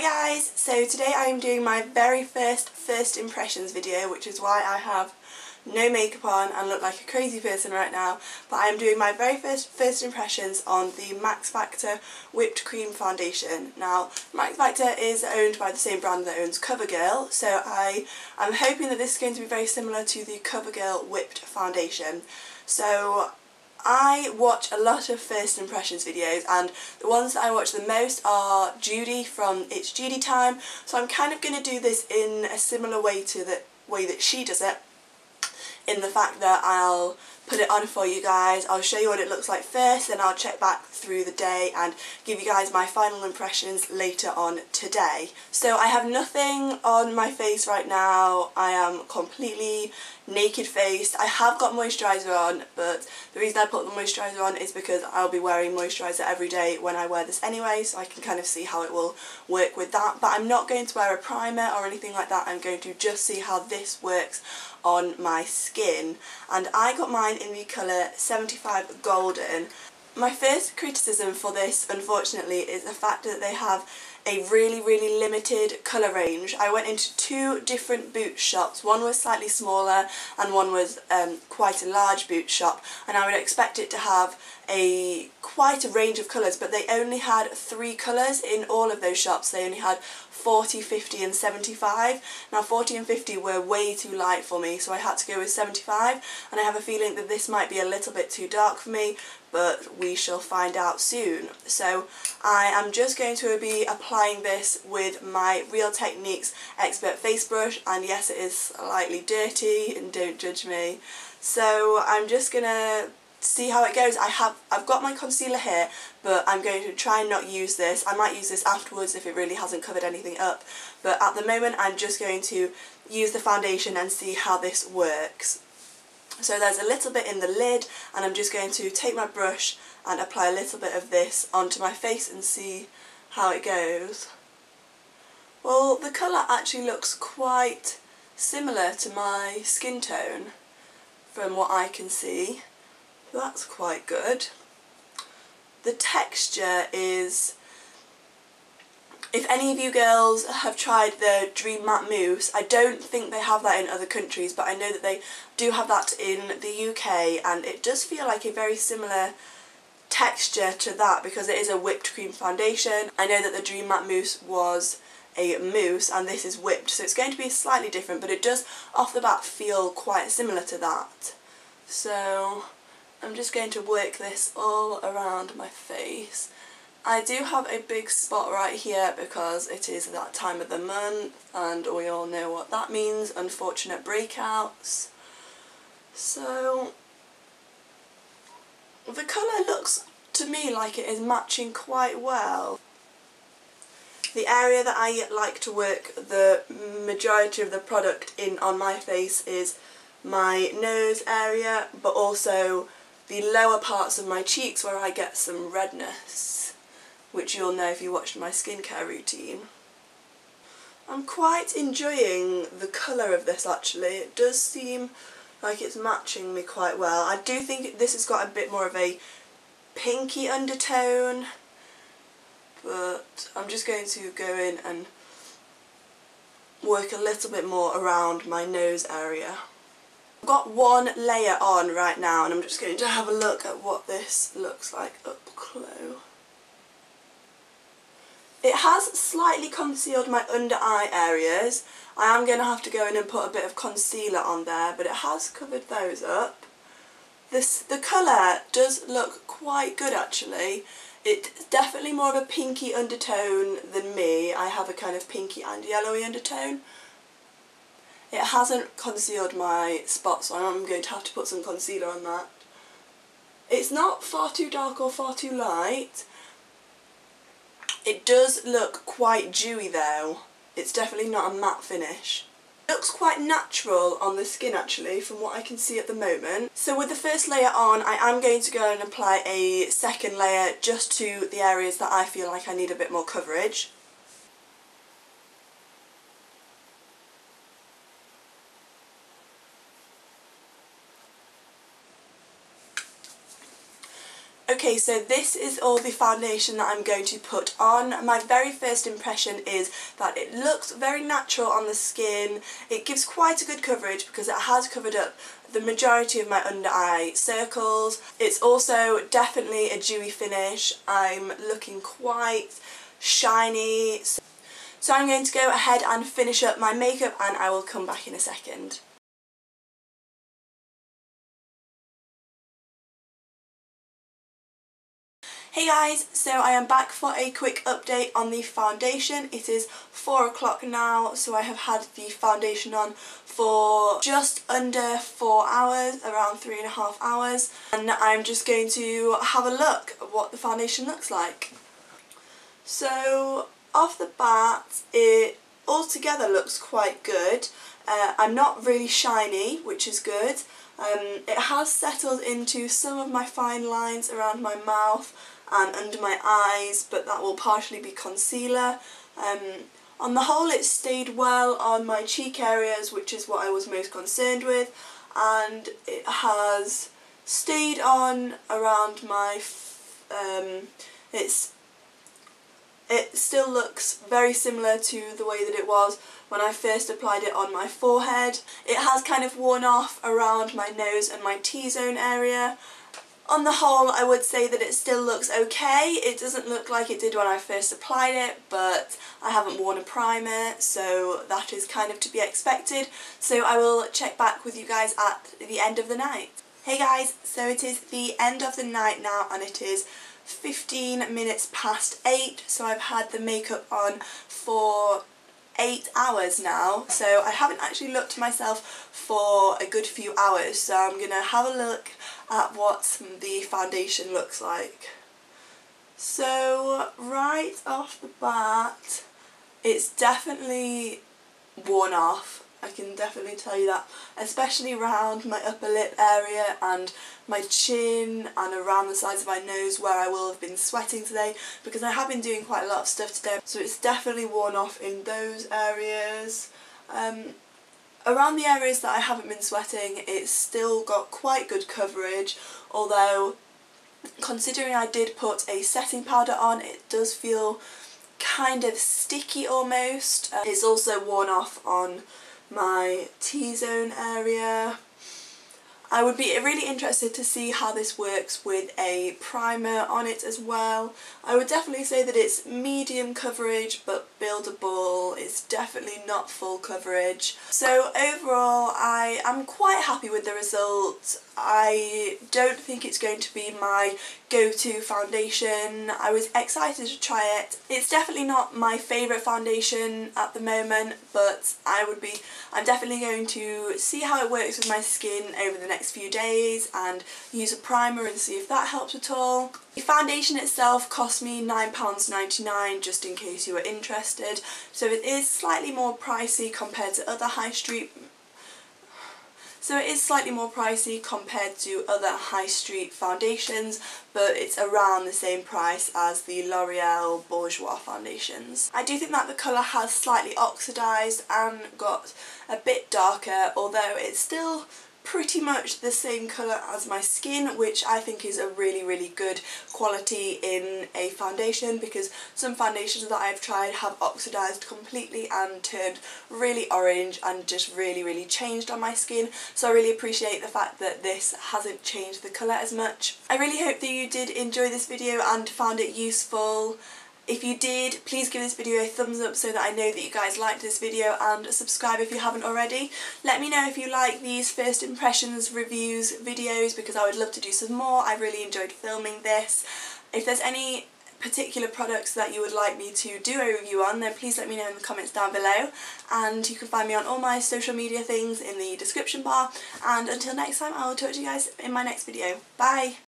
Hi guys, so today I am doing my very first impressions video, which is why I have no makeup on and look like a crazy person right now, but I am doing my very first impressions on the Max Factor Whipped Cream Foundation. Now, Max Factor is owned by the same brand that owns CoverGirl, so I am hoping that this is going to be very similar to the CoverGirl Whipped Foundation. So I watch a lot of first impressions videos, and the ones that I watch the most are Judy from It's Judy Time, so I'm kind of going to do this in a similar way to the way that she does it, in the fact that I'll put it on for you guys, I'll show you what it looks like first, then I'll check back through the day and give you guys my final impressions later on today. So I have nothing on my face right now, I am completely naked faced. I have got moisturiser on, but the reason I put the moisturiser on is because I'll be wearing moisturiser every day when I wear this anyway, so I can kind of see how it will work with that. But I'm not going to wear a primer or anything like that, I'm going to just see how this works on my skin. And I got mine in the colour 75 Golden. My first criticism for this, unfortunately, is the fact that they have a really limited colour range. I went into two different boot shops. One was slightly smaller and one was quite a large boot shop, and I would expect it to have quite a range of colours, but they only had 3 colours in all of those shops. They only had 40, 50 and 75. Now 40 and 50 were way too light for me, so I had to go with 75, and I have a feeling that this might be a little bit too dark for me, but we shall find out soon. So I am just going to be applying this with my Real Techniques Expert Face Brush, and yes, it is slightly dirty, and don't judge me. So I'm just gonna see how it goes. I've got my concealer here, but I'm going to try and not use this. I might use this afterwards if it really hasn't covered anything up, but at the moment I'm just going to use the foundation and see how this works. So there's a little bit in the lid, and I'm just going to take my brush and apply a little bit of this onto my face and see how it goes. Well, the colour actually looks quite similar to my skin tone from what I can see. That's quite good. The texture is, if any of you girls have tried the Dream Matte Mousse, I don't think they have that in other countries, but I know that they do have that in the UK, and it does feel like a very similar texture to that because it is a whipped cream foundation. I know that the Dream Matte Mousse was a mousse and this is whipped, so it's going to be slightly different, but it does off the bat feel quite similar to that. So I'm just going to work this all around my face. I do have a big spot right here because it is that time of the month and we all know what that means, unfortunate breakouts. So the colour looks to me like it is matching quite well. The area that I like to work the majority of the product in on my face is my nose area, but also the lower parts of my cheeks where I get some redness, which you'll know if you watched my skincare routine. I'm quite enjoying the colour of this actually. It does seem like it's matching me quite well. I do think this has got a bit more of a pinky undertone, but I'm just going to go in and work a little bit more around my nose area. I've got one layer on right now, and I'm just going to have a look at what this looks like up close. It has slightly concealed my under eye areas. I am going to have to go in and put a bit of concealer on there, but it has covered those up. The colour does look quite good actually. It's definitely more of a pinky undertone than me. I have a kind of pinky and yellowy undertone. It hasn't concealed my spots, so I'm going to have to put some concealer on that. It's not far too dark or far too light. It does look quite dewy though. It's definitely not a matte finish. It looks quite natural on the skin actually from what I can see at the moment. So with the first layer on, I am going to go and apply a second layer just to the areas that I feel like I need a bit more coverage. Okay, so this is all the foundation that I'm going to put on. My very first impression is that it looks very natural on the skin. It gives quite a good coverage because it has covered up the majority of my under eye circles. It's also definitely a dewy finish. I'm looking quite shiny. So I'm going to go ahead and finish up my makeup and I will come back in a second. Hey guys, so I am back for a quick update on the foundation. It is 4 o'clock now, so I have had the foundation on for just under 4 hours, around 3.5 hours, and I'm just going to have a look at what the foundation looks like. So off the bat, it altogether looks quite good. I'm not really shiny, which is good. It has settled into some of my fine lines around my mouth and under my eyes, but that will partially be concealer. On the whole, it stayed well on my cheek areas, which is what I was most concerned with, and it has stayed on around my it still looks very similar to the way that it was when I first applied it on my forehead. It has kind of worn off around my nose and my T-zone area. On the whole, I would say that it still looks okay. It doesn't look like it did when I first applied it, but I haven't worn a primer, so that is kind of to be expected. So I will check back with you guys at the end of the night. Hey guys, so it is the end of the night now and it is 15 minutes past 8, so I've had the makeup on for 8 hours now, so I haven't actually looked at myself for a good few hours, so I'm going to have a look at what the foundation looks like. So right off the bat, it's definitely worn off. I can definitely tell you that, especially around my upper lip area and my chin and around the sides of my nose where I will have been sweating today, because I have been doing quite a lot of stuff today, so it's definitely worn off in those areas. Around the areas that I haven't been sweating, it's still got quite good coverage, although considering I did put a setting powder on, it does feel kind of sticky almost. It's also worn off on my T-zone area. I would be really interested to see how this works with a primer on it as well. I would definitely say that it's medium coverage but buildable. It's definitely not full coverage. So overall I am quite happy with the result. I don't think it's going to be my go-to foundation. I was excited to try it. It's definitely not my favourite foundation at the moment, but I'm definitely going to see how it works with my skin over the next few days and use a primer and see if that helps at all. The foundation itself cost me £9.99, just in case you were interested, so it is slightly more pricey compared to other high street foundations, but it's around the same price as the L'Oreal Bourjois foundations. I do think that the colour has slightly oxidised and got a bit darker, although it's still pretty much the same colour as my skin, which I think is a really good quality in a foundation, because some foundations that I've tried have oxidised completely and turned really orange and just really changed on my skin, so I really appreciate the fact that this hasn't changed the colour as much. I really hope that you did enjoy this video and found it useful. If you did, please give this video a thumbs up so that I know that you guys liked this video, and subscribe if you haven't already. Let me know if you like these first impressions reviews videos, because I would love to do some more. I really enjoyed filming this. If there's any particular products that you would like me to do a review on, then please let me know in the comments down below, and you can find me on all my social media things in the description bar, and until next time I will talk to you guys in my next video. Bye!